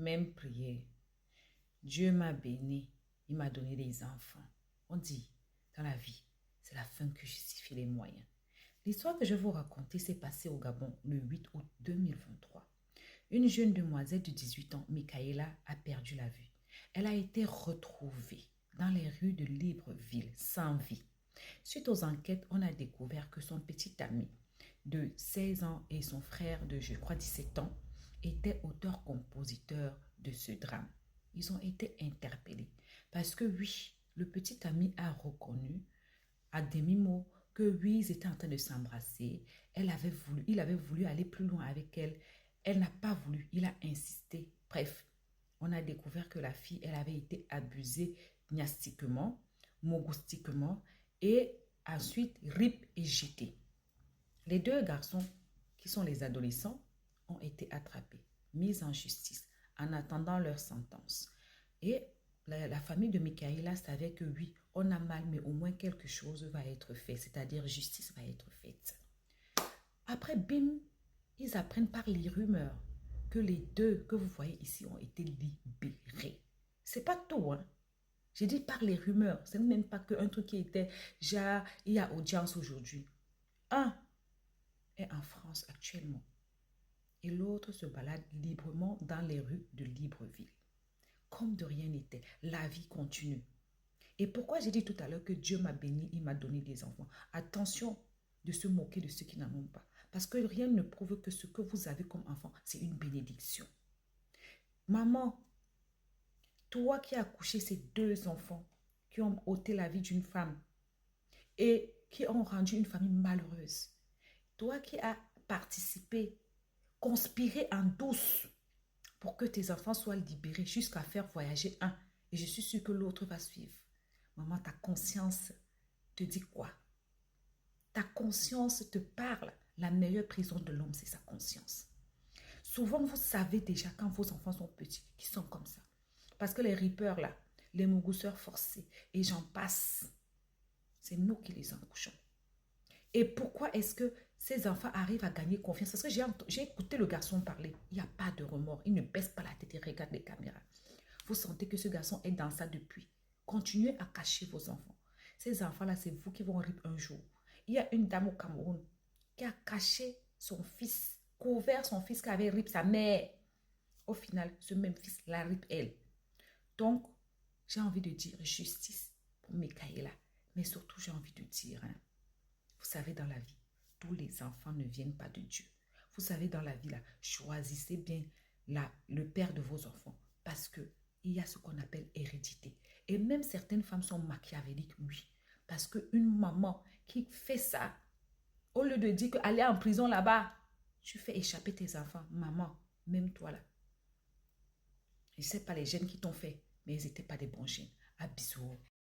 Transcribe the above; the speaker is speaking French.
même prière. Dieu m'a béni, il m'a donné des enfants. On dit, dans la vie, c'est la fin que justifie les moyens. L'histoire que je vais vous raconter s'est passée au Gabon le 8 août 2023. Une jeune demoiselle de 18 ans, Michaela, a perdu la vue. Elle a été retrouvée dans les rues de Libreville, sans vie. Suite aux enquêtes, on a découvert que son petit ami de 16 ans et son frère de, je crois, 17 ans étaient auteurs-compositeurs de ce drame. Ils ont été interpellés parce que oui, le petit ami a reconnu à demi-mot que oui, ils étaient en train de s'embrasser. Il avait voulu aller plus loin avec elle. Elle n'a pas voulu, il a insisté. Bref, on a découvert que la fille, elle avait été abusée gnastiquement, mogoustiquement et ensuite rip et jetée. Les deux garçons, qui sont les adolescents, ont été attrapés, mis en justice en attendant leur sentence. Et la famille de Michaela savait que oui, on a mal, mais au moins quelque chose va être fait, c'est-à-dire justice va être faite. Après, bim, ils apprennent par les rumeurs que les deux que vous voyez ici ont été libérés. C'est pas tout, hein. J'ai dit par les rumeurs, c'est même pas qu'un truc qui était, genre, il y a audience aujourd'hui. Un est en France actuellement et l'autre se balade librement dans les rues de Libreville. Comme de rien n'était, la vie continue. Et pourquoi j'ai dit tout à l'heure que Dieu m'a béni, il m'a donné des enfants? Attention de se moquer de ceux qui n'en ont pas. Parce que rien ne prouve que ce que vous avez comme enfant, c'est une bénédiction. Maman, toi qui as accouché ces deux enfants, qui ont ôté la vie d'une femme et qui ont rendu une famille malheureuse, toi qui as participé, conspiré en douce pour que tes enfants soient libérés jusqu'à faire voyager un. Et je suis sûre que l'autre va suivre. Maman, ta conscience te dit quoi? Ta conscience te parle. La meilleure prison de l'homme, c'est sa conscience. Souvent, vous savez déjà quand vos enfants sont petits, qu'ils sont comme ça. Parce que les rippers là, les mougousseurs forcés, et j'en passe, c'est nous qui les encouchons. Et pourquoi est-ce que ces enfants arrivent à gagner confiance? Parce que j'ai écouté le garçon parler. Il n'y a pas de remords. Il ne baisse pas la tête et regarde les caméras. Vous sentez que ce garçon est dans ça depuis. Continuez à cacher vos enfants. Ces enfants-là, c'est vous qui vont rip un jour. Il y a une dame au Cameroun qui a caché son fils, couvert son fils qui avait rip sa mère. Au final, ce même fils la rip elle. Donc, j'ai envie de dire justice pour Michaela. Mais surtout, j'ai envie de dire, hein, vous savez, dans la vie, tous les enfants ne viennent pas de Dieu. Vous savez, dans la vie, là, choisissez bien le père de vos enfants parce que il y a ce qu'on appelle hérédité. Et même certaines femmes sont machiavéliques, oui. Parce qu'une maman qui fait ça, au lieu de dire qu'aller en prison là-bas, tu fais échapper tes enfants. Maman, même toi là. Je ne sais pas les gènes qui t'ont fait, mais ils n'étaient pas des bons gènes. À bisous.